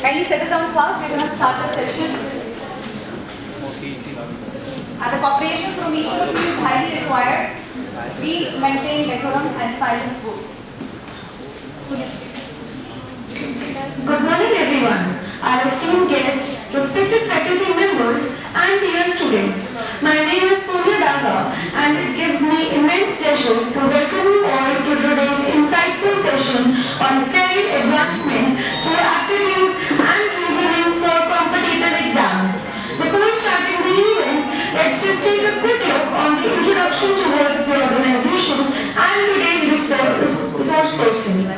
Kindly settle down class. We're going to start the session. And the cooperation from each of you is highly required. Please maintain decorum and silence both. Good morning everyone, our esteemed guests, respected faculty members and dear students. My name is Sonia Daga and it gives me immense pleasure to welcome you all to today's insightful session on career advancement through aptitude and reasoning for competitive exams. Before starting the event, let's just take a quick look on the introduction towards the organization and today's resource person.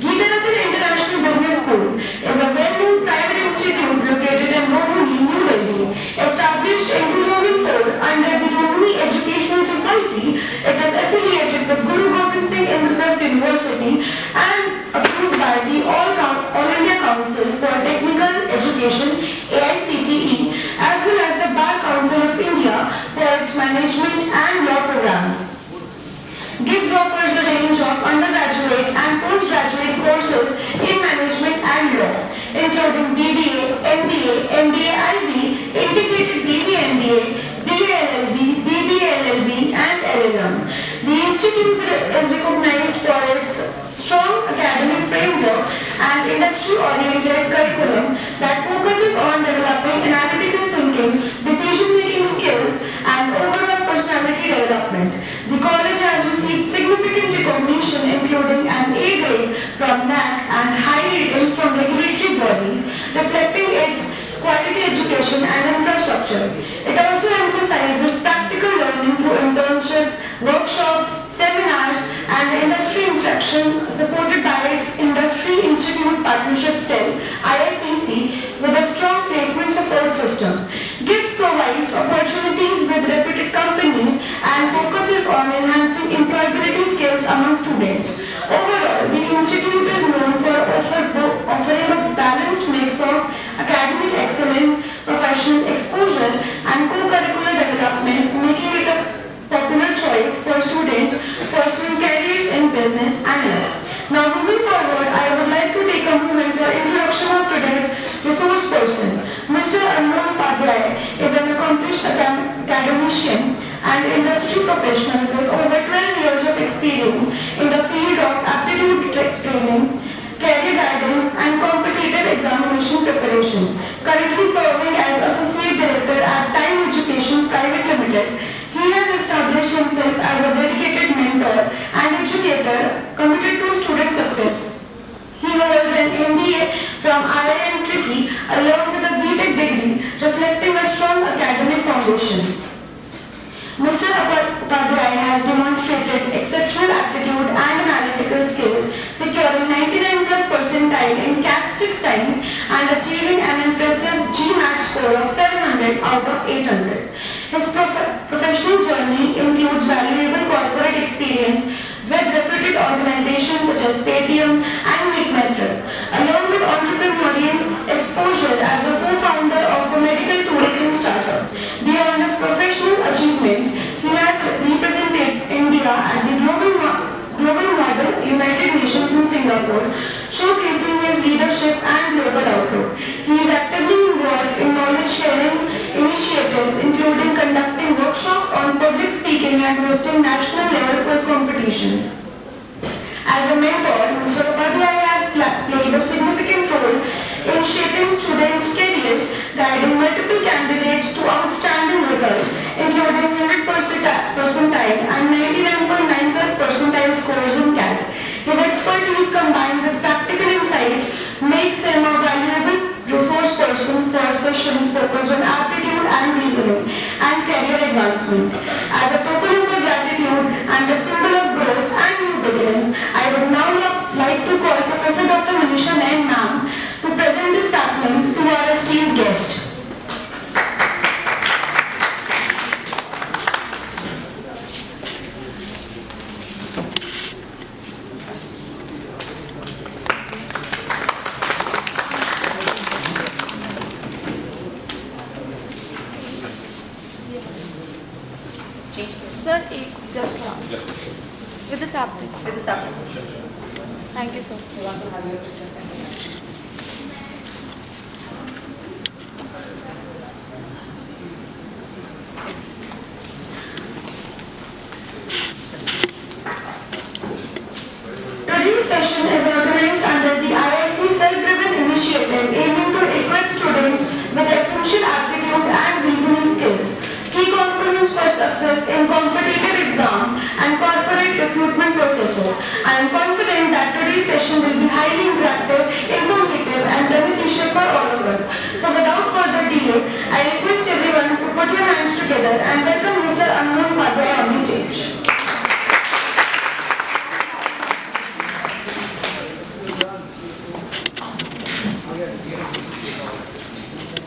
Geetanath International Business School is a well-known private institute located in Rohini, New Delhi. Established in 2004 under the Rohini Educational Society, it is affiliated with Guru Gobind Singh Indraprasth University and approved by the All India Council for Technical Education (AICTE) as well as the Bar Council of India for its management and law programs. GIBS offers a range of undergraduate and postgraduate courses in management and law, including BBA, MBA, MBA IB, Integrated BBA, BA LLB, BBA LLB, and LLM. The institute is recognized for its strong academic framework and industry-oriented curriculum that focuses on developing analytical thinking, decision-making skills, and overall personality development. The college has received significant recognition including an A grade from NAC and high ratings from regulatory bodies reflecting its quality education and infrastructure. It also emphasizes practical learning through internships, workshops, seminars and industry interactions supported by its Industry Institute Partnership Cell IIPC with a strong placement support system. GIFT provides opportunities with reputed companies and focuses on enhancing employability skills among students. Overall, the institute is known for offering a balanced mix of academic excellence, professional exposure, and co-curricular development, making it a popular choice for students pursuing careers in business and law. Now, moving forward, I would like to take a moment for introduction of today's resource person. Mr. Anmol Upadhyay is an accomplished academician and industry professional with over 12 years of experience in the field of aptitude training, career guidance and competitive examination preparation. Currently serving as Associate Director at Time Education Private Limited, he has established himself as a dedicated mentor and educator committed to student success. He holds an MBA from IIM Trichy along with a BTech degree reflecting a strong academic foundation. Mr. Upadhyay has demonstrated exceptional aptitude and analytical skills, securing 99+ percentile in CAT 6 times and achieving an impressive GMAT score of 700 out of 800. His professional journey includes valuable corporate experience with reputed organizations such as Paytm and MakeMetric, along with entrepreneurial exposure as a co-founder of a medical tourism startup. Beyond his professional achievements, he has represented India at the Global Model United Nations in Singapore, showcasing his leadership and global outlook. He is actively involved in knowledge-sharing initiatives, including conducting workshops on public speaking and hosting national-level quiz competitions. As a mentor, Mr. Upadhyay has played a significant role in shaping students' careers, guiding multiple candidates to outstanding results, including 100 percentile and 99.9+ percentile scores in CAT. His expertise combined with practical insights makes him a valuable resource person for sessions focused on aptitude and reasoning and career advancement. As a token of gratitude and a symbol of growth and new beginnings, I would now like to call Professor Dr. Manisha Nain ma'am to present this sapling to our esteemed guest. Sir, just now. With the sapling. With the sapling. Thank you, sir. You want to have your picture. success in competitive exams and corporate recruitment processes. I am confident that today's session will be highly interactive, informative and beneficial for all of us. So without further delay, I request everyone to put your hands together and welcome Mr. Anmol Padway on the stage.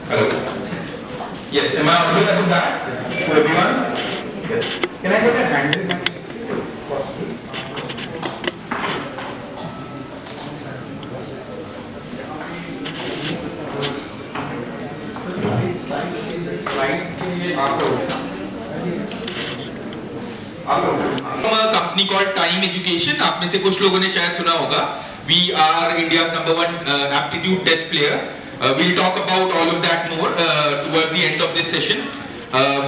Hello. Yes, am I audible at the back to everyone? Yes. Can I get a hand in? Slides के लिए आप company called time education, आप में से कुछ लोगों ने शायद सुना होगा. We are India's #1 aptitude test player. We'll talk about all of that more towards the end of this session.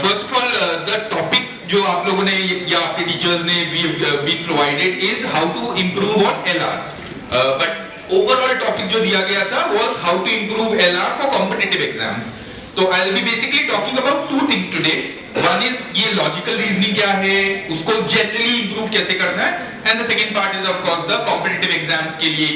First of all, the topic जो आप लोगों ने या आपके टीचर्स ने been provided is how to improve on LR. But overall topic जो दिया गया था was how to improve LR for competitive exams. So I'll be basically talking about two things today. One is ये logical reasoning क्या है, उसको generally improve कैसे करना है, and the second part is of course the competitive exams के लिए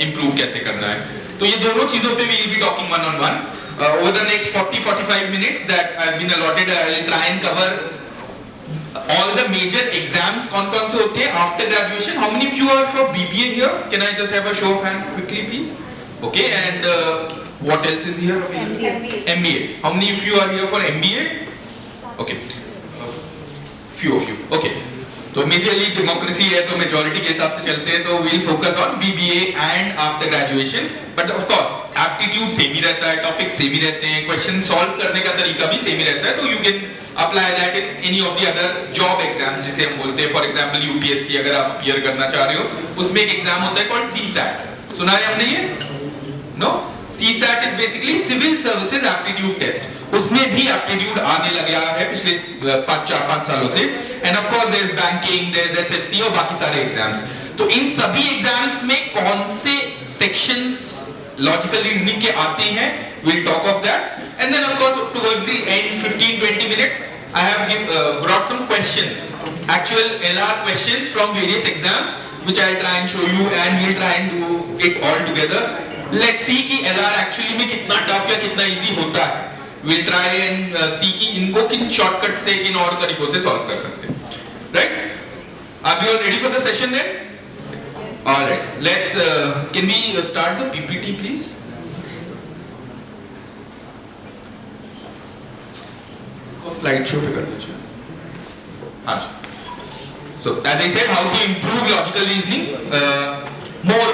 improve कैसे करना है. तो ये दोनों चीजों पे we will be talking one on one. Over the next 40-45 minutes that I've been allotted, I'll try and cover all the major exams कौन-कौन से होते हैं after graduation. How many of you are for BBA here? Can I just have a show of hands quickly, please? Okay, and what else is here? MBA. How many of you are here for MBA? Okay, few of you. Okay. तो majorly democracy है तो majority के हिसाब से चलते हैं, तो we'll focus on BBA and after graduation. But of course, aptitude same ही रहता है, टॉपिक सेम ही रहते हैं, क्वेश्चन सॉल्व करने का तरीका भी सेम ही रहता है, तो you can apply that in any of the other job exams जिसे हम बोलते हैं. फॉर एग्जाम्पल UPSC अगर आप अपीयर करना चाह रहे हो, उसमें एक एग्जाम होता है called CSAT. सुना है हमने ये? No? CSAT is basically Civil Services Aptitude Test. उसमें भी एप्टीट्यूड आने लगा है पिछले 4-5 सालों से. And of course there is banking, there is SSC और बाकी सारे एग्जाम्स. तो इन सभी एग्जाम्स में कौन से सेक्शंस लॉजिकल रीजनिंग के आते हैं, we'll talk of that. And then of course towards the end 15-20 minutes I have brought some questions, actual LR questions from various exams which I'll try and show you, and we'll try and do it all together. Let's see कि LR actually में कितना tough या कितना easy होता है. We'll try and see कि इनको किन शॉर्टकट से किन और तरीकों से सॉल्व कर सकते हैं. Right? Are we all ready for the session then? Yes. All right. Let's can we start the PPT please? इसको slide show पे कर दीजिए. हाँ जी. So as I said, how to improve logical reasoning. More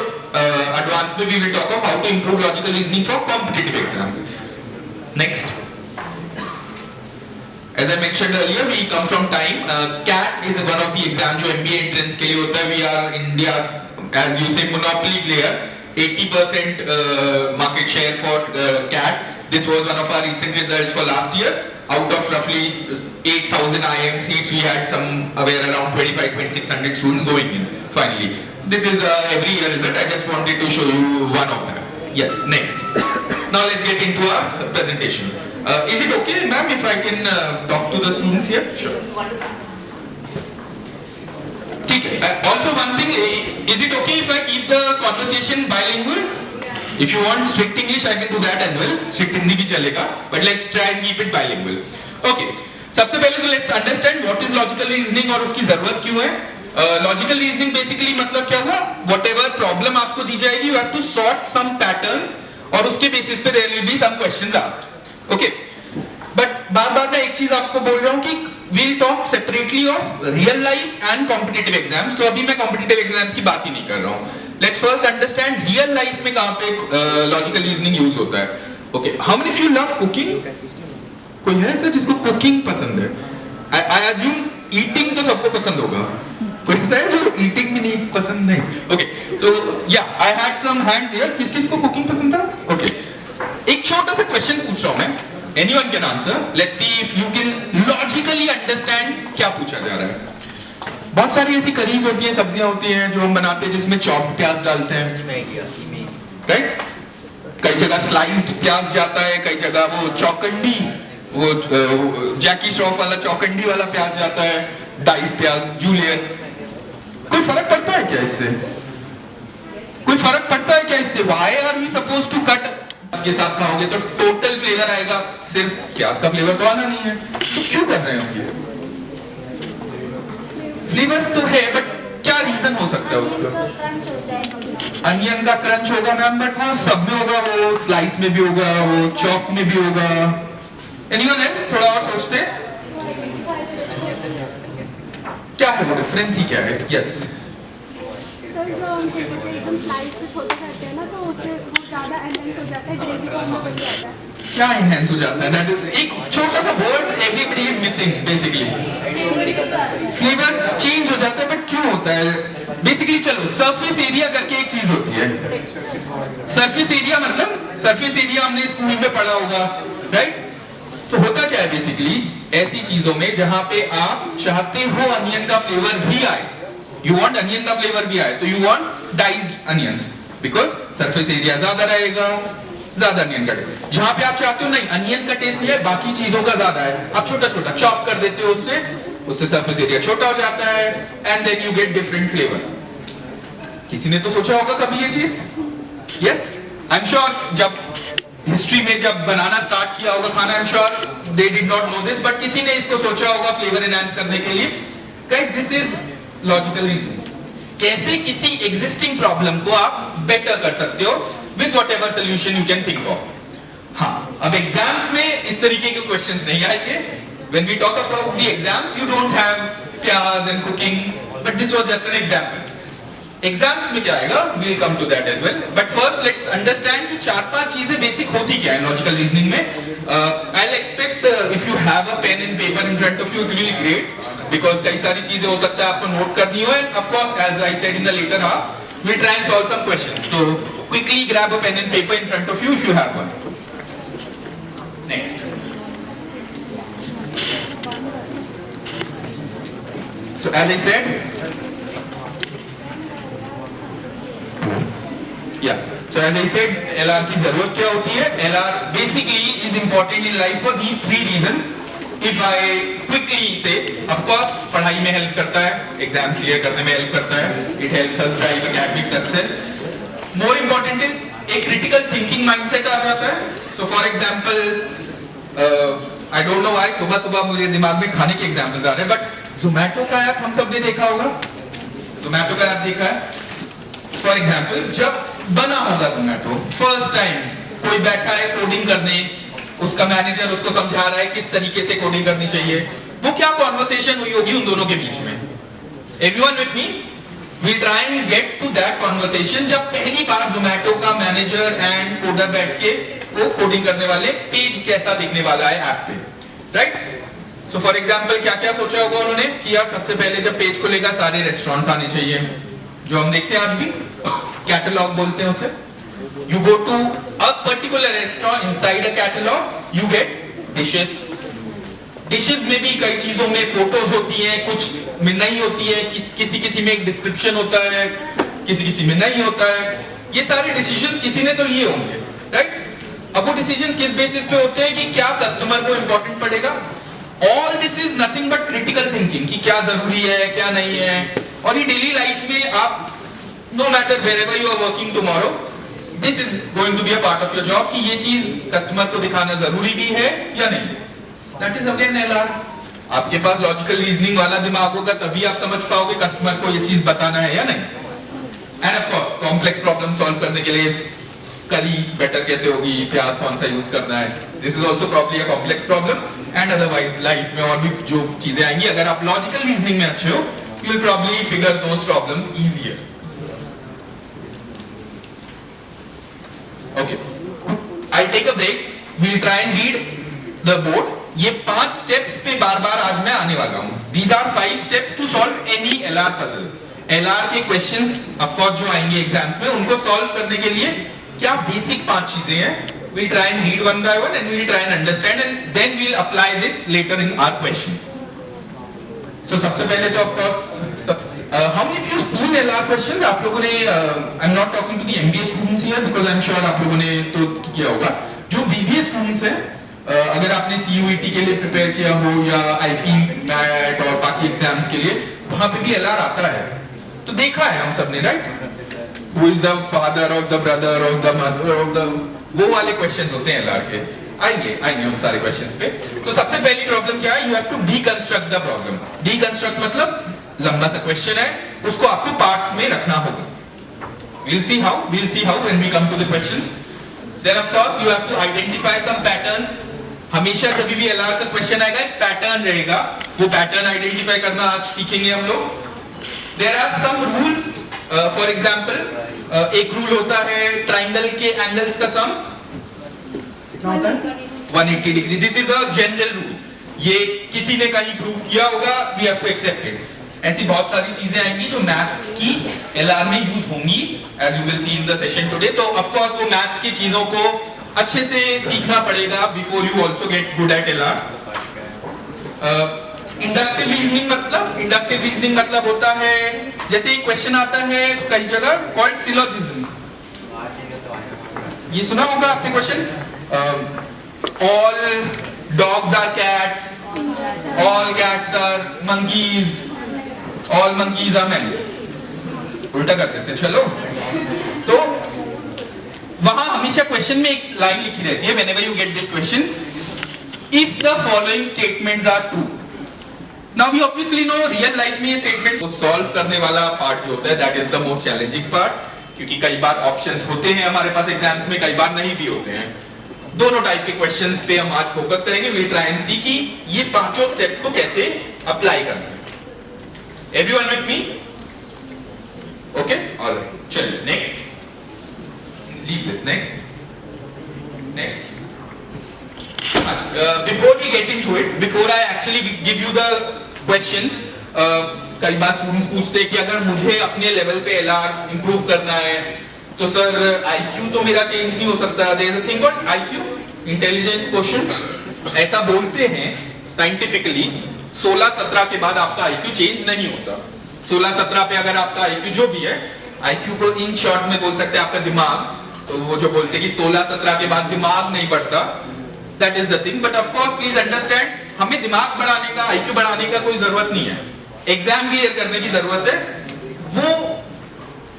advanced we will talk of how to improve logical reasoning for competitive exams. Next. As I mentioned earlier, we come from time. CAT is one of the exams जो MBA entrance के लिए होता है. We are India's, as you say, monopoly player. 80% market share for CAT. This was one of our recent results for last year. Out of roughly 8,000 IIM seats, we had somewhere around 2,500-2,600 students going in. Finally, this is every year result. I just wanted to show you one of them. Yes. Next. Now let's get into our presentation. Is it okay, ma'am, if I can talk to the students here? Sure. ठीक है. Also one thing, is it okay if I keep the conversation bilingual? If you want strict English, I can do that as well. Strict Hindi भी चलेगा, but let's try and keep it bilingual. Okay. सबसे पहले तो let's understand what is logical reasoning और उसकी जरूरत क्यों है. Logical reasoning basically मतलब क्या हुआ? Whatever problem आपको दी जाएगी, you have to sort some pattern और उसके बेसिस पे there will be some questions asked. Okay. But बार-बार मैं एक चीज आपको बोल रहा हूँ कि we'll talk separately of real life and competitive exams. तो अभी मैं competitive exams की बात ही नहीं कर रहा हूँ. Let's first understand real life में कहाँ पे logical reasoning use होता है. Okay. How many of you love cooking? कोई है सर जिसको cooking पसंद है? I assume eating तो सबको पसंद होगा. कोई ऐसा है जो eating भी नहीं पसंद नहीं? Okay. तो yeah, I had some hands here. किस-किस को cooking पसंद था? Okay. एक छोटा सा क्वेश्चन पूछ रहा हूँ मैं. Anyone can answer. Let's see if you can logically understand क्या पूछा जा रहा है. बहुत सारी ऐसी करीज होती हैं, सब्जियां होती हैं जो हम बनाते हैं जिसमें चॉप्ड प्याज डालते हैं. राइट? कई जगह स्लाइस्ड प्याज जाता है, कई जगह वो चौकंडी वो जैकी श्रॉफ वाला चौकंडी वाला प्याज जाता है, डाइस प्याज, जूलियन। कोई फर्क पड़ता है क्या इससे? कोई फर्क पड़ता है क्या इससे? Why are we supposed to cut? के साथ खाओगे तो टोटल फ्लेवर आएगा, सिर्फ प्याज का फ्लेवर तो आना नहीं है, तो क्यों कर रहे हो ये? फ्लेवर तो है बट क्या रीजन हो सकता है उसका? अनियन का क्रंच होगा मैम, बट वो सब में होगा, वो स्लाइस में भी होगा, वो चॉप में भी होगा। एनीवन एल्स थोड़ा और सोचते क्या है वो डिफरेंस ही क्या है? यस सर जो हम एकदम स्लाइस से छोटे करते हैं ना, तो उससे वो ज़्यादा एनहेंस हो जाता है, ग्रेवी फॉर्म में बन जाता है। क्या एनहेंस हो जाता है? दैट इज एक छोटा सा word everybody is missing basically. Flavour change हो जाता है, बट क्यों होता है? बेसिकली चलो सरफेस एरिया करके एक चीज होती है। सरफेस एरिया मतलब सरफेस एरिया हमने स्कूल में पढ़ा होगा, राइट? तो होता क्या है बेसिकली ऐसी चीजों में जहां पे आप चाहते हो अनियन का फ्लेवर भी आए, यू वांट अनियन का फ्लेवर भी आए, तो you want diced onions because surface area ज्यादा रहेगा, ज्यादा अनियन का टेस्ट। जहां पे आप चाहते हो नहीं अनियन का टेस्ट नहीं है, बाकी चीजों का ज्यादा है, आप छोटा छोटा चॉप कर देते हो, उससे सरफेस एरिया छोटा हो जाता है and then you get different flavour. किसी ने तो सोचा होगा कभी ये चीज? यस, आई एम श्योर जब हिस्ट्री में जब बनाना स्टार्ट किया होगा खाना, I am sure they did not know this, but किसी ने इसको सोचा होगा फ्लेवर एनहांस करने के लिए। Guys this is logical reason. कैसे किसी एग्जिस्टिंग प्रॉब्लम को आप बेटर कर सकते हो with whatever solution you can think of. हाँ, अब एग्जाम्स में इस तरीके के क्वेश्चंस नहीं आएंगे। When we talk about the exams you don't have pyaz and cooking, but this was just an example. Exams में क्या आएगा, we will come to that as well, but first let's understand कि 4-5 चीजें बेसिक होती क्या है लॉजिकल रीजनिंग में। I will expect if you have a pen and paper in front of you, it will be great, because कई सारी चीजें हो सकता है आपको नोट करनी हो, and of course as I said in the later half we try and solve some questions, तो quickly grab a pen and paper in front of you if you have one. Next, so as I said, so as I said, LR की जरूरत क्या होती है? LR basically is important in life for these 3 reasons. If I quickly say, of course, पढ़ाई में help करता है, exams clear करने में हेल्प करता है, it helps us drive academic success. More important is एक critical thinking mindset आ जाता है. So for example, I don't know why सुबह मुझे दिमाग में खाने के एग्जाम्पल्स आ रहे हैं, बट Zomato का ऐप हम सबने देखा होगा, Zomato का ऐप देखा है। फॉर एग्जाम्पल जब बना होगा Zomato फर्स्ट टाइम, कोई बैठा है कोडिंग करने, उसका मैनेजर उसको समझा रहा है किस तरीके से कोडिंग करनी चाहिए, वो क्या कॉन्वर्सेशन हुई होगी उन दोनों के बीच में? Everyone with me, we try and get to that conversation जब पहली बार Zomato का मैनेजर एंड कोडर बैठ के वो कोडिंग करने वाले पेज कैसा दिखने वाला है ऐप पे, राइट? सो फॉर एग्जाम्पल क्या क्या सोचा होगा उन्होंने कि यार सबसे पहले जब पेज खुलेगा सारे रेस्टोरेंट्स आने चाहिए, जो हम देखते हैं आज भी, कैटलॉग बोलते हैं उसे। You go to a particular restaurant, inside a catalogue you get dishes. Dishes में भी कई चीजों में फोटोज होती हैं, कुछ में नहीं होती है, किसी में एक डिस्क्रिप्शन होता है, किसी में नहीं होता है। ये सारे डिसीजंस किसी ने तो लिए होंगे, राइट? अब वो डिसीजंस किस बेसिस पे होते हैं कि क्या कस्टमर को इंपॉर्टेंट पड़ेगा। All this is nothing but critical thinking कि क्या जरूरी है क्या नहीं है। और ये डेली लाइफ में आप no matter wherever you are working tomorrow, this is going to be a part of your job कि ये चीज कस्टमर को दिखाना जरूरी भी है या नहीं। That is again LR। आपके पास लॉजिकल रीजनिंग वाला दिमाग होगा तभी आप समझ पाओगे कस्टमर को ये चीज बताना है या नहीं। And of course complex problem solve करने के लिए करी बेटर कैसे होगी, प्याज कौन सा यूज करना है, this is also probably a complex problem. And otherwise life में और भी जो चीजें आएंगी, अगर आप लॉजिकल रीजनिंग में अच्छे हो, you will probably figure those problems easier. Okay, I'll take a break. We'll try and read the board. ये 5 steps पे बार-बार आज मैं आने वाला हूँ. These are 5 steps to solve any LR puzzle. LR के questions, of course, जो आएंगे एग्जाम्स में, उनको सॉल्व करने के लिए क्या बेसिक 5 चीजें हैं. We'll try and read one by one and we'll try and understand and then we'll apply this later in our questions. So सबसे पहले तो of course, how many of you seen LR questions? आप लोगों ने, I'm not talking to the MBA students here because I'm sure आप लोगों ने तो किया होगा. जो BBA students हैं, अगर आपने CUET के लिए प्रिपेयर किया हो या IP मैट और बाकी एग्जाम्स के लिए, वहां पे भी LR आता है, तो देखा है हम सबने, right? Who is the father of the brother of the mother of the, वो वाले क्वेश्चंस होते हैं LR के। आएंगे उन सारे क्वेश्चंस पे। तो सबसे पहली प्रॉब्लम क्या है? You have to deconstruct the problem. Deconstruct मतलब लंबा सा क्वेश्चन है, उसको आपको पार्ट्स में रखना होगा। we'll see how when we come to the questions. Then of course you have to identify some pattern. हमेशा कभी भी LR का क्वेश्चन आएगा एक पैटर्न रहेगा, वो पैटर्न आइडेंटिफाई करना आज सीखेंगे हम लोग। There are some rules, for example, एक रूल होता है ट्राइंगल के एंगल्स का sum 180 degree. This is a general rule, ये किसी ने कहीं प्रूव किया होगा, we have to accept it. ऐसी बहुत सारी चीजें आएंगी जो मैथ्स की LR में यूज होंगी, as you will see in the session today. तो ऑफ कोर्स वो मैथ्स की चीजों को अच्छे से सीखना पड़ेगा before you also get good at LR। Inductive reasoning मतलब होता है, जैसे एक क्वेश्चन आता है कई जगह कॉल्ड सिलोजिज्म, ये सुना होगा आपने question, all dogs are cats, all cats are monkeys, all monkeys are man, उल्टा कर देते चलो। तो वहां हमेशा क्वेश्चन में एक लाइन लिखी रहती है, whenever you get this question, if the following statements are true। Now we obviously know real life में ये statements को solve करने वाला part जो होता है, that is the most challenging part, क्योंकि कई बार ऑप्शंस होते हैं हमारे पास एग्जाम्स में, कई बार नहीं भी होते हैं। दोनों टाइप के क्वेश्चंस पे हम आज फोकस करेंगे। वी ट्राई एंड सी कि ये पांचों स्टेप्स को कैसे अप्लाई करना है। Everyone with me? Okay, alright, चलिए next, leave this, next. Before we get into it, before I actually give you the questions, कई बार स्टूडेंट्स पूछते हैं कि अगर मुझे अपने लेवल पे LR इंप्रूव करना है तो सर IQ तो मेरा चेंज नहीं हो सकता। There is a thing called IQ, intelligent quotient, ऐसा बोलते हैं साइंटिफिकली 16-17 के बाद आपका IQ चेंज नहीं होता। 16-17 पे अगर आपका IQ जो भी है, IQ को इन शॉर्ट में बोल सकते हैं आपका दिमाग, तो वो जो बोलते हैं कि 16-17 के बाद दिमाग नहीं बढ़ता, that is the thing. But of course please understand, हमें दिमाग बढ़ाने का, IQ बढ़ाने का कोई जरूरत नहीं है, एग्जाम क्लियर करने की जरूरत है, वो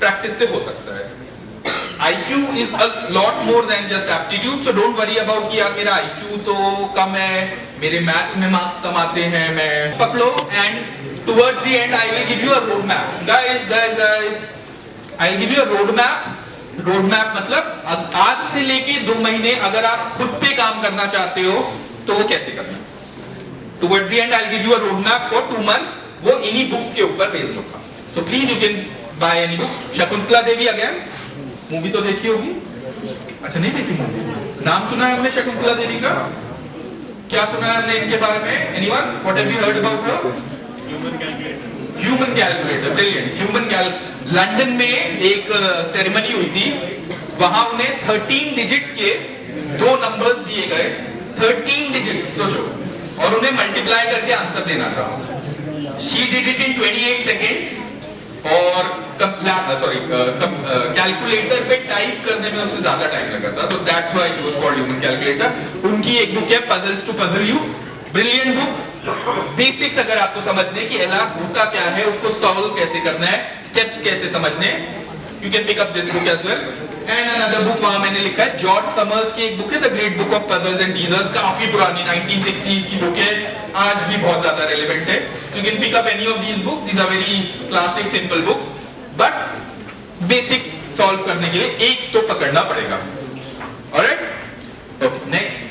प्रैक्टिस से हो सकता है। IQ is a lot more than just aptitude, so don't worry about कि यार मेरा IQ तो कम है, मेरे मैथ्स में मार्क्स कम आते हैं, मैं पकड़ो, and towards the end I will give you a road map, guys, I will give you a road map। Road map मतलब आज से लेके 2 महीने अगर आप खुद पे काम करना चाहते हो तो वो कैसे करना है। Towards the and I will give you a road map for 2 months, वो इन्हीं बुक्स के ऊपर बेस्ड होगा। So please you can by any book. Shakuntala Devi again, movie तो देखी होगी? अच्छा नहीं देखी मूवी, नाम सुना है हमने शकुंतला देवी का? क्या सुना है हमने इनके बारे में? Anyone? What have you heard about her? Human calculator, brilliant. Human London में एक सेरेमनी हुई थी, वहां उन्हें 13 डिजिट्स के 2 नंबर्स दिए गए, 13 डिजिट्स सोचो, और उन्हें मल्टीप्लाई करके आंसर देना था। She did it in 28 seconds, और कैलकुलेटर पे टाइप करने में उससे ज्यादा टाइम लगा था, तो that's why she was called human calculator. उनकी एक बुक है puzzles to puzzle you, brilliant book. Basics अगर आपको समझने कि LR होता क्या है, उसको सॉल्व कैसे करना है, स्टेप्स कैसे समझने, you can pick up this book as well. And another book वहां मैंने लिखा है, जॉर्ज समर्स की एक बुक है the great book of puzzles and teasers, काफी पुरानी 1960s की बुक है, आज भी बहुत ज्यादा रेलेवेंट है। So you can pick up any of these books, these are very classic simple books, but basic solve करने के लिए एक तो पकड़ना पड़ेगा। Alright, okay, next.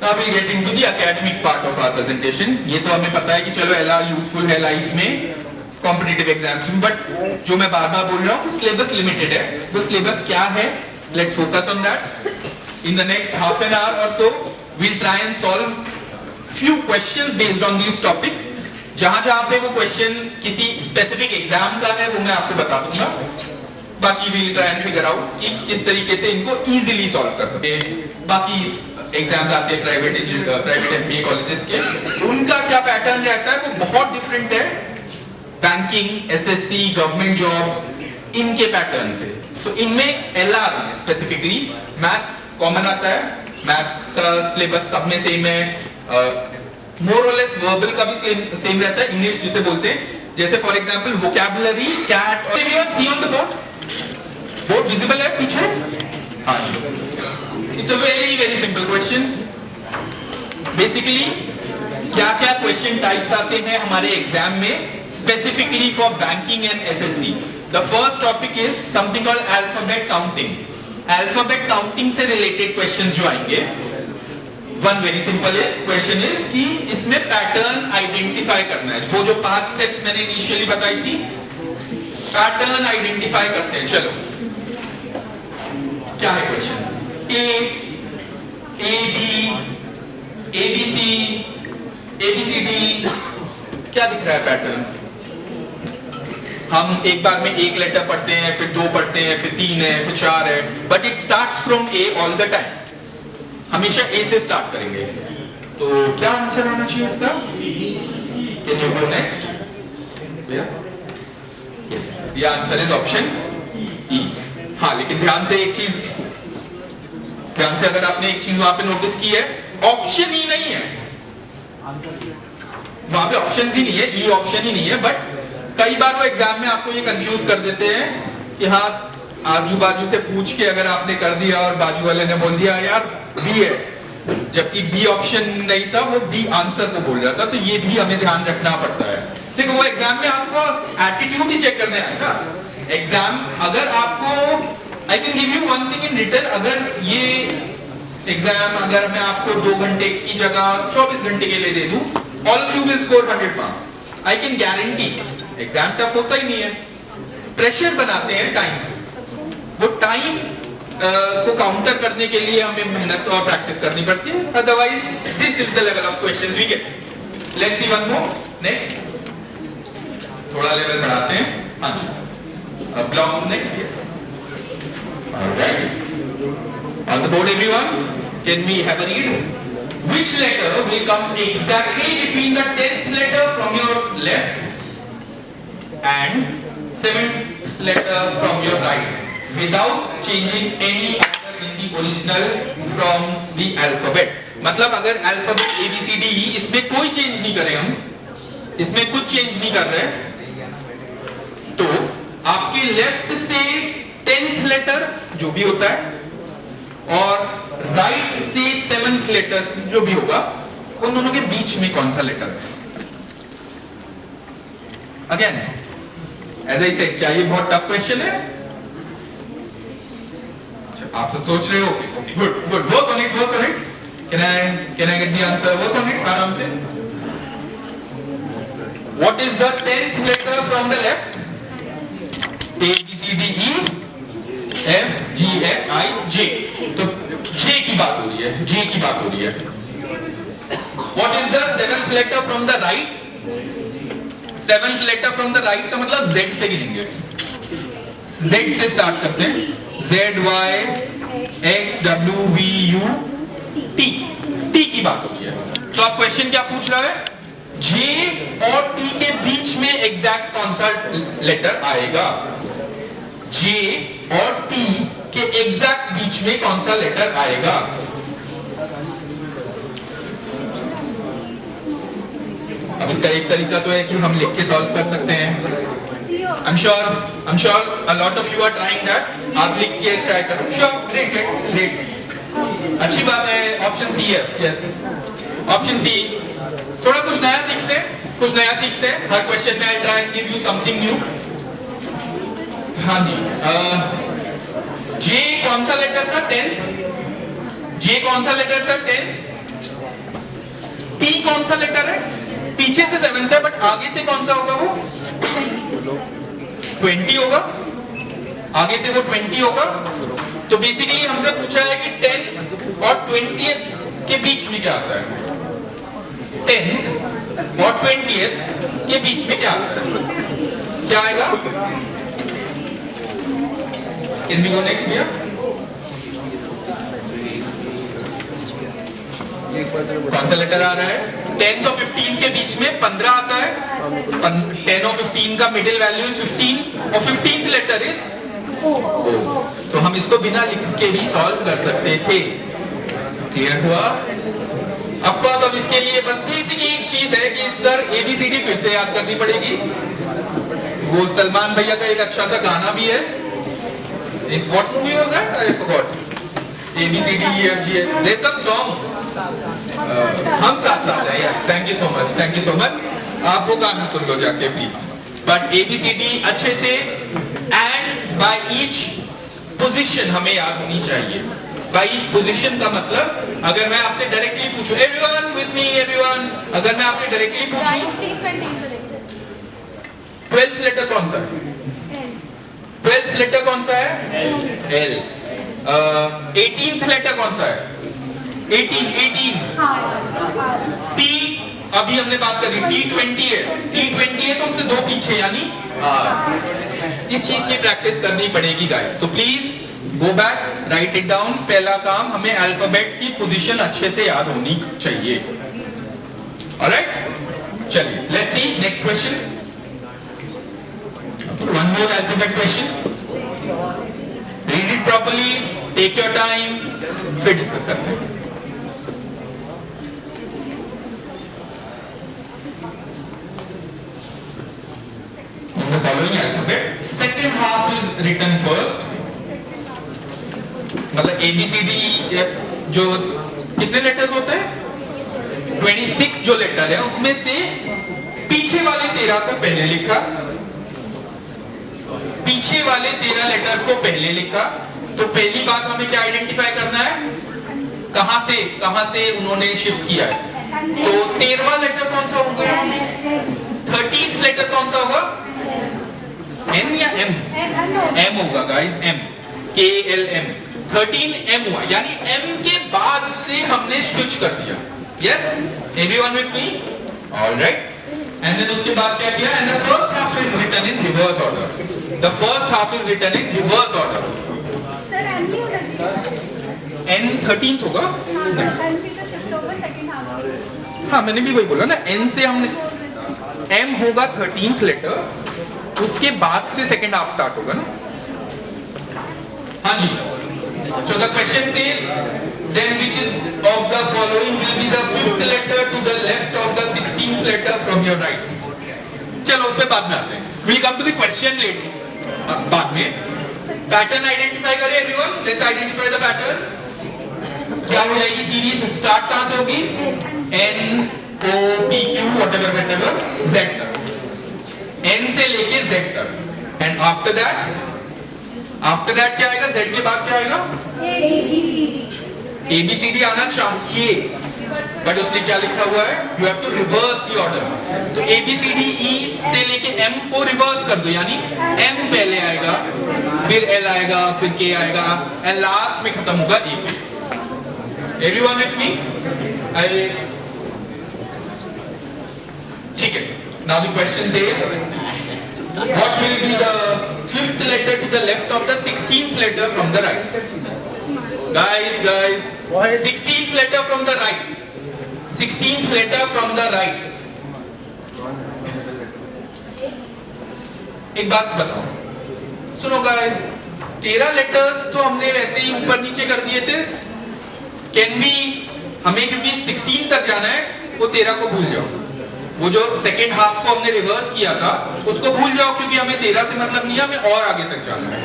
Now we'll get into the academic part of our presentation। ये तो हमें पता है कि चलो LR यूजफुल है लाइफ में, कॉम्पिटिटिव एग्जाम्स में, बट जो मैं बार-बार बोल रहा हूँ कि सिलेबस लिमिटेड है। वो सिलेबस क्या है? Let's focus on that। In the next half an hour or so, we'll try and solve few questions based on these topics। जहाँ पे वो क्वेश्चन किसी स्पेसिफिक एग्जाम का है, वो मैं आपको बता दूंगा। बाकी we'll try and figure out कि किस तरीके से इनको easily solve कर सकते हैं। बाकी एग्जाम्स आते हैं प्राइवेट MBA कॉलेजेस के, उनका क्या पैटर्न रहता है वो बहुत डिफरेंट है बैंकिंग, SSC, गवर्नमेंट जॉब, इनके पैटर्न से। तो इनमें LR स्पेसिफिकली मैथ्स कॉमन आता है, मैथ्स का सिलेबस सब में सेम है, मोर और लेस वर्बल का भी सेम रहता है, इंग्लिश जिसे बोलते हैं, जैसे for example vocabulary, cat, everyone see on the board visible है पीछे? हाँ जी, it's a very simple question. Basically क्या क्या क्वेश्चन टाइप्स आते हैं हमारे एग्जाम में specifically for banking and SSC. The first topic is something called alphabet counting. Alphabet counting से रिलेटेड क्वेश्चन जो आएंगे, one very simple question is कि इसमें पैटर्न आइडेंटिफाई करना है। वो जो 5 स्टेप्स मैंने इनिशियली बताई थी, पैटर्न आइडेंटिफाई करते हैं। चलो क्या है question? A B ABC, ABCD, क्या दिख रहा है पैटर्न? हम एक बार में एक लेटर पढ़ते हैं, फिर 2 पढ़ते हैं, फिर 3 है, फिर 4 है, but it starts from A all the time. हमेशा A से स्टार्ट करेंगे। तो क्या आंसर होना चाहिए इसका? Can you go next? Yes, the answer is option E। हाँ, लेकिन ध्यान से अगर आपने एक चीज वहां पे नोटिस की है, ऑप्शन ही नहीं है वहां पे, ऑप्शन ही नहीं है, ई ऑप्शन ही नहीं है। बट कई बार वो एग्जाम में आपको ये कंफ्यूज कर देते हैं कि हाँ, आजू बाजू से पूछ के अगर आपने कर दिया और बाजू वाले ने बोल दिया यार बी है, जबकि बी ऑप्शन नहीं था, वो बी आंसर को बोल रहा था। तो ये भी हमें ध्यान रखना पड़ता है। देखो, वो एग्जाम में आपको एटीट्यूड ही चेक करने आएगा। एग्जाम अगर आपको, I can give you one thing in return, अगर ये एग्जाम अगर मैं आपको 2 घंटे की जगह 24 घंटे के लिए दे दूं, all of you will score 100 marks. I can guarantee. Exam tough होता ही नहीं है, प्रेशर बनाते हैं टाइम से। वो टाइम को काउंटर करने के लिए हमें मेहनत और प्रैक्टिस करनी पड़ती है, otherwise this is the level of questions we get. Let's see one more, next. थोड़ा लेवल बढ़ाते हैं। हाँ जी, block next. Alright, on the board everyone, can we have a read? Which letter will come exactly between the 10th letter from your left and 7th letter from your right without changing any order in the original from the alphabet? मतलब अगर alphabet ABCD इसमें कोई change नहीं करें, हम इसमें कुछ change नहीं कर रहे, तो आपके लेफ्ट से 10th लेटर जो भी होता है और राइट से 7th लेटर जो भी होगा, उन दोनों के बीच में कौन सा लेटर है? अगेन एज आई सेड, क्या ये बहुत टफ क्वेश्चन है? आप सब सोच रहे हो? Okay, good good, work on it. Can I get the answer? Work on it आराम से। What is the 10th letter from the left? A B C D E F G H I J। तो J की बात हो रही है, J की बात हो रही है। What is the 7th letter from the right? 7th letter from the right का मतलब Z से गिनेंगे। Z से स्टार्ट करते हैं, Z Y X W V U T, T की बात हो रही है। तो आप क्वेश्चन क्या पूछ रहा है? J और T के बीच में एग्जैक्ट कौन सा लेटर आएगा? J और T के एग्जैक्ट बीच में कौन सा लेटर आएगा? अब इसका एक तरीका तो है कि हम लिख के सॉल्व कर सकते हैं। I'm sure a lot of you are trying that। आप लिख के ट्राई करो। Sure, great। अच्छी बात है। Option C, yes, option C. थोड़ा कुछ नया सीखते हैं। हर क्वेश्चन में I try and give you something new. हाँ जी, J कौन सा लेटर था? 10th। J कौन सा लेटर था? 10th। T कौन सा लेटर है? पीछे से 7th है, बट आगे से कौन सा होगा? वो 20 होगा। आगे से वो 20 होगा। तो बेसिकली हमसे पूछा है कि 10th और 20th के बीच में क्या आता है? 10th और 20th के बीच में क्या आता है? क्या आएगा? Can we go next भैया? कौन सा लेटर आ रहा है? 10 और 15 के बीच में 15 आता है। 10 और 15 का मिडिल वैल्यू इज 15 और 15th लेटर इज तो हम इसको बिना लिख के भी सॉल्व कर सकते थे। क्लियर हुआ? ऑफ कोर्स अब इसके लिए बस बेसिक एक चीज है कि सर ABCD फिर से याद करनी पड़ेगी। वो सलमान भैया का एक अच्छा सा गाना भी है। What movie was that? I forgot. ABCD EFGH. There's some song. हम साथ साथ हैं। Yes, thank you so much. Thank you so much. आप वो गाना सुन लो जाके प्लीज। But ABCD अच्छे से and by each position हमें याद होनी चाहिए। By each position का मतलब अगर मैं आपसे डायरेक्टली पूछूं, everyone with me, everyone, अगर मैं आपसे डायरेक्टली पूछूं, गाइस प्लीज मेंटेन करेंगे 12th लेटर कौन सा है? 12th लेटर कौन सा है? L. 18th लेटर कौन सा है? 18. T अभी हमने बात करी, T20 है। T20 है तो उससे दो पीछे यानी R. इस चीज की प्रैक्टिस करनी पड़ेगी गाइस। तो please go back, right it down. पहला काम हमें अल्फाबेट्स की पोजीशन अच्छे से याद होनी चाहिए। ऑलराइट, चलिए let's see next question. One more alphabet question, read it properly, take your time, फिर डिस्कस करते हैं। The following alphabet, second half is written first. मतलब ABCD जो कितने लेटर्स होते हैं? 26 जो लेटर है उसमें से पीछे वाले 13 को पहले लिखा, पीछे वाले 13 लेटर्स को पहले लिखा। तो पहली बात हमें क्या आइडेंटिफाई करना है? कहां से उन्होंने शिफ्ट किया है। तो 13वां लेटर कौन सा होगा? 13th लेटर कौन सा होगा? N या M? M होगा गाइस, M, KLM। 13 M हुआ, यानी M के बाद से हमने स्विच कर दिया। Yes, everyone with me? All right. And then उसके बाद क्या किया? And the first half is written in reverse order. The first half is written in reverse order. Sir N नहीं होना चाहिए। N 13th होगा? एन से तो शिफ्ट होगा सेकंड हाफ। हाँ मैंने भी वही बोला ना, N से हमने M होगा 13th लेटर, उसके बाद से सेकंड हाफ स्टार्ट होगा ना। हाँ जी। So the question says, then which of the following will be the 5th letter to the left of the 16th letter from your right? चलो उस पे बाद में आते हैं। We'll come to the question later. बाद में पैटर्न आइडेंटिफाई करें everyone. Let's identify the pattern. क्या हो जाएगी सीरीज? स्टार्ट कहाँ से होगी? N O P Q whatever Z तक, N से लेके Z तक। एंड आफ्टर दैट क्या आएगा? Z के बाद क्या आएगा? ABCD आना चाहिए, बट उसने क्या लिखा हुआ है? You have to reverse the order. तो ABCD E से लेके M को रिवर्स कर दो, यानी M पहले आएगा, फिर L आएगा, फिर K आएगा, एंड लास्ट में खत्म होगा A पे। एवरीवन विथ मी? ठीक है। Now the question says, what will be the 5th letter to the left of the 16th letter from the right? Guys, 16th letter from the right. 16th letter from the right. एक बात बताओ, सुनो guys, 13 letters तो हमने वैसे ही ऊपर नीचे कर दिए थे। कैन बी हमें क्योंकि 16 तक जाना है, वो 13 को भूल जाओ। वो जो सेकेंड हाफ को हमने रिवर्स किया था उसको भूल जाओ, क्योंकि हमें 13 से मतलब नहीं है, हमें और आगे तक जाना है,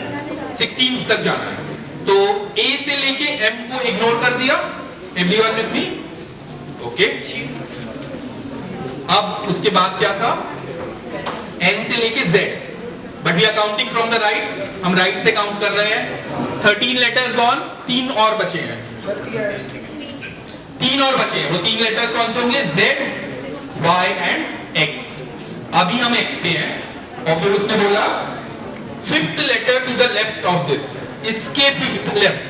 16 तक जाना है। तो A से लेके M को इग्नोर कर दिया। Everyone with me? ओके। अब उसके बाद क्या था? N से लेके Z, but we are counting from the right. हम राइट से काउंट कर रहे हैं। 13 लेटर्स गॉन, 3 और बचे हैं। 3 और बचे हैं। वो 3 लेटर्स कौन से होंगे? Z, Y and X। अभी हम X पे हैं, और फिर उसने बोला 5th letter to the left of this, इसके 5th left।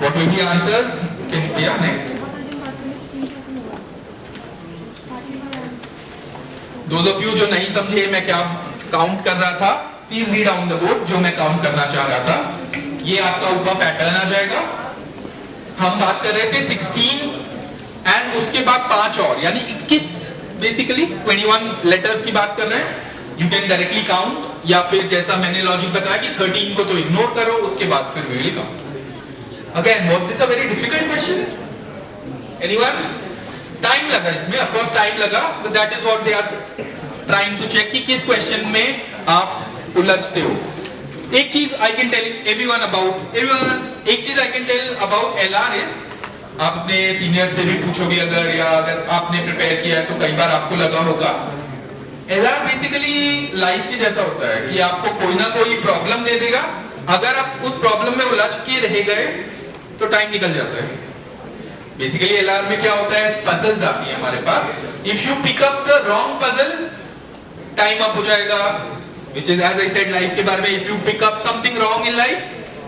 What will be the answer? Can you hear next? Those of you जो नहीं समझे मैं क्या काउंट कर रहा था, please read on the board जो मैं काउंट करना चाह रहा था। ये आपका ऊपर पैटर्न आ जाएगा। हम बात कर रहे थे 16 एंड उसके बाद 5 और, यानी 21, बेसिकली 21 लेटर्स की बात कर रहे हैं। यू कैन डायरेक्टली काउंट, या फिर जैसा मैंने लॉजिक बताया कि 13 को तो इग्नोर करो, उसके बाद फिर we will count. Again was this a very difficult question? Anyone? Time लगा इसमें, ऑफ कोर्स टाइम लगा, but that is what they are trying to check कि किस क्वेश्चन में आप उलझते हो। एक चीज आई कैन टेल एवरीवन, एक चीज I can tell about LR is, आप अपने सीनियर से भी पूछोगे अगर, या अगर आपने प्रिपेयर किया है तो कई बार आपको लगा होगा, एलआर बेसिकली लाइफ के जैसा होता है कि आपको कोई ना कोई प्रॉब्लम दे देगा, अगर आप उस प्रॉब्लम में उलझ के रह गए तो टाइम निकल जाता है। बेसिकली एलआर में क्या होता है, पजल्स आती है हमारे पास, if you pick up the wrong puzzle time up हो जाएगा, which is as I said life के बारे में, if you pick up something wrong in life,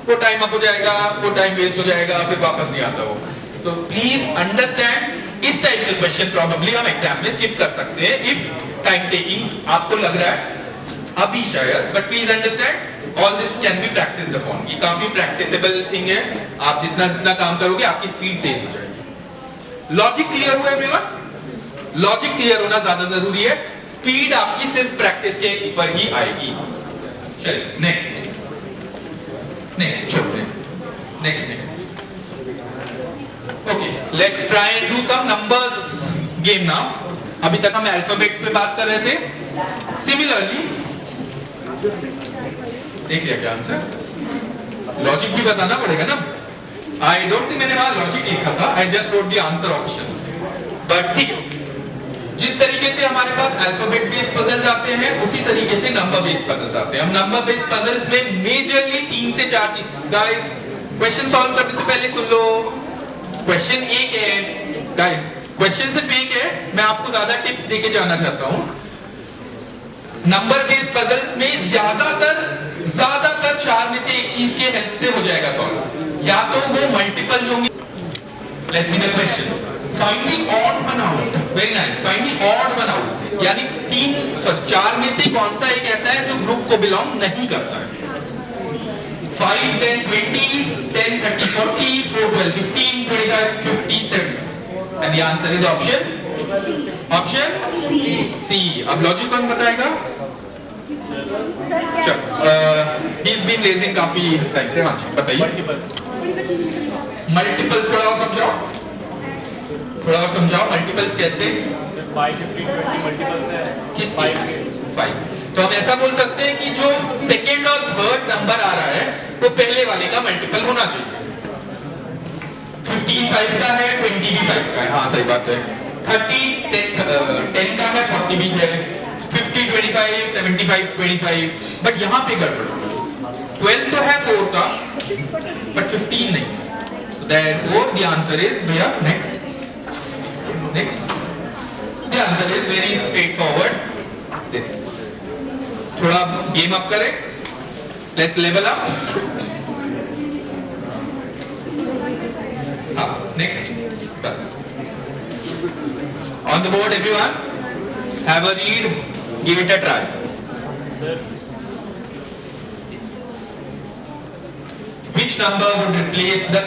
वो टाइम अप हो जाएगा, वो टाइम वेस्ट हो जाएगा, फिर वापस नहीं आता वो। तो प्लीज अंडरस्टैंड, इस टाइप के क्वेश्चन प्रॉबेबली हम एग्जाम में स्किप कर सकते हैं इफ टाइम टेकिंग आपको लग रहा है अभी शायद, but please understand all this can be practised upon. ये काफी प्रैक्टिसेबल थिंग है, आप जितना जितना काम करोगे आपकी स्पीड तेज हो जाएगी। लॉजिक क्लियर हुआ एवरीवन? लॉजिक क्लियर होना ज्यादा जरूरी है, स्पीड आपकी सिर्फ प्रैक्टिस के ऊपर ही आएगी। चलिए नेक्स्ट चलते हैं, next okay, let's try and do some numbers game now. अभी तक हम अल्फाबेट्स पे बात कर रहे थे, सिमिलरली देख लिया क्या आंसर? लॉजिक भी बताना पड़ेगा ना। आई डोंट थिंक मैंने वहां लॉजिक लिखा था, I just wrote the answer option, but ठीक है, जिस तरीके से हमारे पास अल्फाबेट बेस्ड पजल्स आते हैं उसी तरीके से नंबर बेस्ड पजल्स आते हैं। हम नंबर बेस्ड पजल्स में मेजरली 3 से 4 चीज, गाइस क्वेश्चन सॉल्व करने से पहले सुन लो, क्वेश्चन एक है गाइस, क्वेश्चन सिर्फ एक है, मैं आपको ज्यादा टिप्स देके जाना चाहता हूं। नंबर बेस्ड पजल्स में ज्यादातर 4 में से एक चीज के हेल्प से हो जाएगा सॉल्व, या तो वो मल्टीपल होंगे। Let's see the question, find the odd one out, very nice, find the odd one out, यानी 4 में से कौन सा एक ऐसा है जो ग्रुप को बिलोंग नहीं करता है। 5, 10, 20, 10, 30, 40, 4, 12, 15, 25, 50, 70, and the answer is option C। अब लॉजिक कौन बताएगा? he is been raising काफी टाइम से, हाँ जी बताइए। मल्टीपल थोड़ा और समझाओ, मल्टीपल्स कैसे? 5, 15, 20 मल्टीपल्स है। किस 5? तो हम ऐसा बोल सकते हैं कि जो सेकेंड और थर्ड नंबर आ रहा है वो पहले वाले का मल्टीपल होना चाहिए। 15 5 का है, 20 भी 5 का है, हाँ सही बात है। 30 10 का है, 40 भी है, 50 25 75 25, बट यहाँ पे गड़बड़, 12 तो है 4 का बट 15 नहीं, so therefore the answer is भैया next the answer is very straightforward, this। थोड़ा गेम अप करें, लेट्स लेवल अप। हाँ नेक्स्ट, बस on the board everyone, have a read, give it a try. Which number would replace the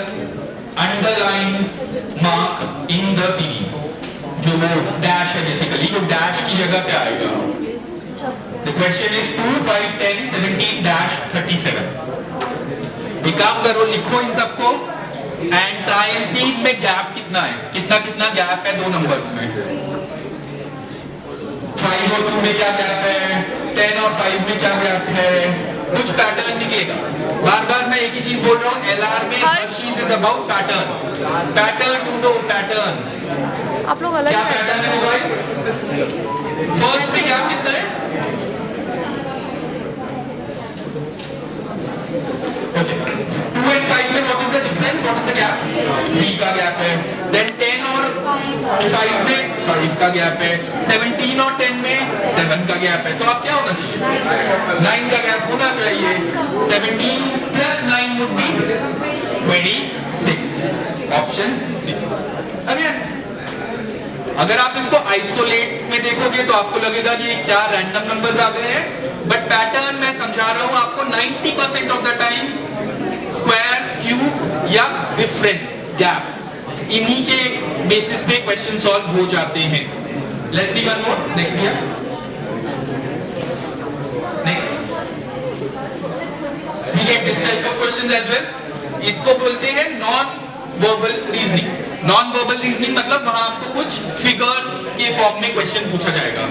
underlined mark in the series? जो वो dash है basically, वो dash की जगह पे आएगा। The question is 2, 5, 10, 17 dash 37। एक काम करो, लिखो इन सबको and try and see इनमें गैप कितना है, कितना गैप है दो नंबर्स में। 5 और 2 में क्या गैप है, 10 और 5 में क्या गैप है, कुछ पैटर्न निकलेगा। बार मैं एक ही चीज बोल रहा हूँ, एलआर में हर चीज इज अबाउट पैटर्न ढूंढो, पैटर्न। आप लोग अलग क्या पैटर्न है गाइस? फर्स्ट में गैप कितना है? Okay. 2 and 5 में what is the difference? What is the gap? 3 का गैप है। Then 10 और 5 में 5 का गैप है। 17 और 10 में 7 का गैप है। तो आप क्या होना चाहिए? 9 का गैप होना चाहिए। 17 plus 9 would be 26. Option C। Again, अगर आप इसको आइसोलेट में देखोगे तो आपको लगेगा कि ये क्या रैंडम नंबर्स आ गए हैं, बट पैटर्न मैं समझा रहा हूं आपको। 90% of the times squares, cubes या डिफरेंस गैप, इन्हीं के बेसिस पे क्वेश्चन सॉल्व हो जाते हैं। Let's see one more, next year. get this type of questions as well. इसको बोलते हैं non verbal reasoning. Non verbal reasoning मतलब वहां आपको कुछ फिगर्स के फॉर्म में क्वेश्चन पूछा जाएगा.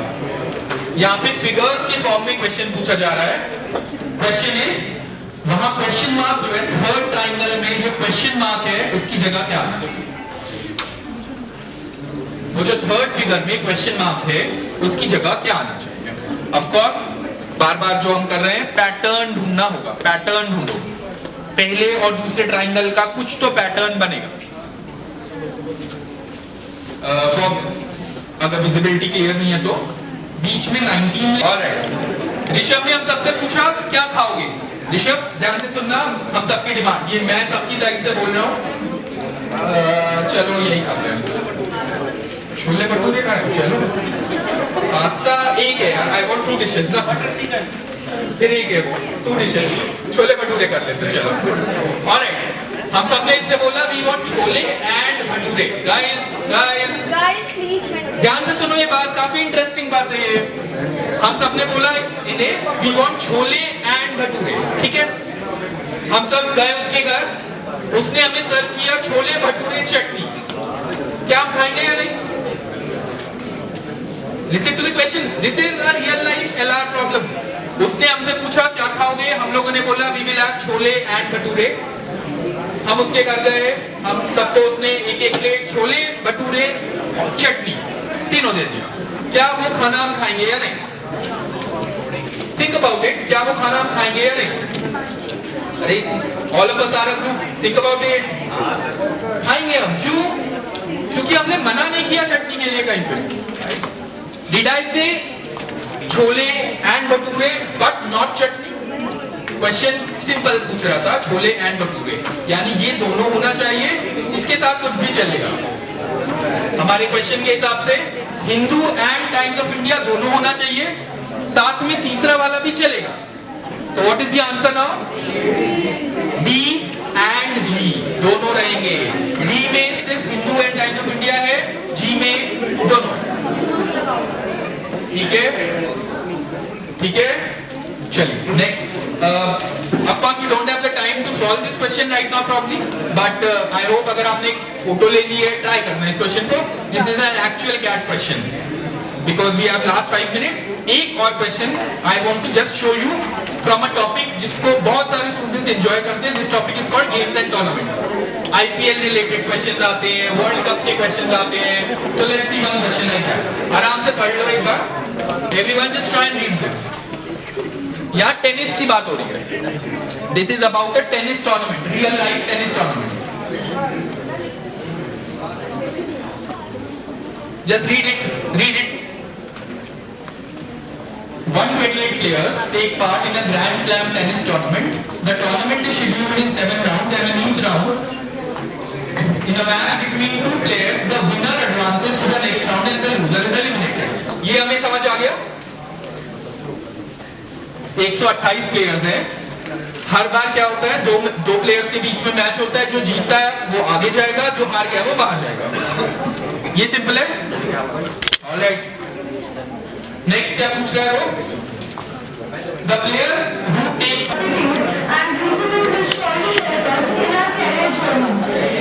यहाँ पे फिगर्स के फॉर्म में क्वेश्चन पूछा जा रहा है. क्वेश्चन इज, वहां क्वेश्चन मार्क जो है थर्ड ट्राइंगल में जो क्वेश्चन मार्क है उसकी जगह क्या आना चाहिए. वो जो थर्ड फिगर में क्वेश्चन मार्क है उसकी जगह क्या आना चाहिए. ऑफ कोर्स बार बार जो हम कर रहे हैं पैटर्न ढूंढना होगा. पैटर्न ढूंढो. पहले और दूसरे ट्राइंगल का कुछ तो पैटर्न बनेगा. अगर विजिबिलिटी क्लियर नहीं है तो बीच में 19. ऑलराइट, ऋषभ ने हम सबसे पूछा क्या खाओगे. ऋषभ ध्यान से सुनना, हम सबकी डिमांड, ये मैं सबकी साइड से बोल रहा हूँ. चलो यही खाते हैं. छोले भटूरे खाए. चलो पास्ता एक है यार. आई वांट 2 डिशेस ना. फिर एक है 2 डिशेस. छोले भटूरे कर लेते हैं. चलो ऑलराइट, हम सबने इससे बोला we want chole and bhature. Guys please ध्यान से सुनो, ये बात काफी इंटरेस्टिंग बात है. ये हम सबने बोला इन्हें we want chole and bhature. ठीक है, हम सब गए उसके घर, उसने हमें सर्व किया छोले भटूरे चटनी. क्या हम खाएंगे या नहीं? Listen to the question. This is a real life LR problem. उसने हमसे पूछा क्या खाओगे, हम लोगों ने बोला we will have chole and bhature. हम उसके घर गए, हम सबको उसने एक एक प्लेट छोले भटूरे और चटनी तीनों दे दिया. क्या वो खाना हम खाएंगे या नहीं? Think about it. क्या वो खाना हम खाएंगे या नहीं? अरे all of us are a group. Think about it. खाएंगे हम. क्यों? क्योंकि हमने मना नहीं किया चटनी के लिए कहीं पे. Did I say chole and bhature but not chutney? Question simple पूछ रहा था, छोले एंड भटूरे, यानी ये दोनों होना चाहिए, इसके साथ कुछ भी चलेगा. हमारे क्वेश्चन के हिसाब से Hindu and Times of India दोनों होना चाहिए, साथ में तीसरा वाला भी चलेगा. तो what is the answer now? B and G दोनों रहेंगे. बी में सिर्फ Hindu and Times of India है, जी में दोनों. ठीक है, ठीक है. चलिए next. of course we don't have the time to solve this question right now probably, but I hope अगर आपने एक फोटो ले ली है, ट्राई करना इस क्वेश्चन को. This is an actual CAT question because we have last 5 minutes. एक और question I want to just show you from a topic जिसको बहुत सारे स्टूडेंट्स एंजॉय करते हैं. This topic is called games and tournament. IPL related questions आते हैं, world cup के क्वेश्चंस आते हैं. तो let's see one question like that. आराम से पढ़ लो एक बार. Everyone just try and read this. यहाँ टेनिस की बात हो रही है. This is about a tennis tournament, real life tennis tournament. Just read it. Read it. 128 players take part in a Grand Slam tennis tournament. The tournament is scheduled in 7 rounds, and in each round, in a match between 2 players, the winner advances to the next round and the loser is eliminated. ये हमें समझ आ गया. 128 players हैं. हर बार क्या होता है, दो players के बीच में मैच होता है. जो जीतता है वो आगे जाएगा, जो हार गया वो बाहर जाएगा. ये सिंपल है. ऑलराइट, नेक्स्ट क्या पूछ रहा है वो? The players who take and reasoning will surely help us in our career journey.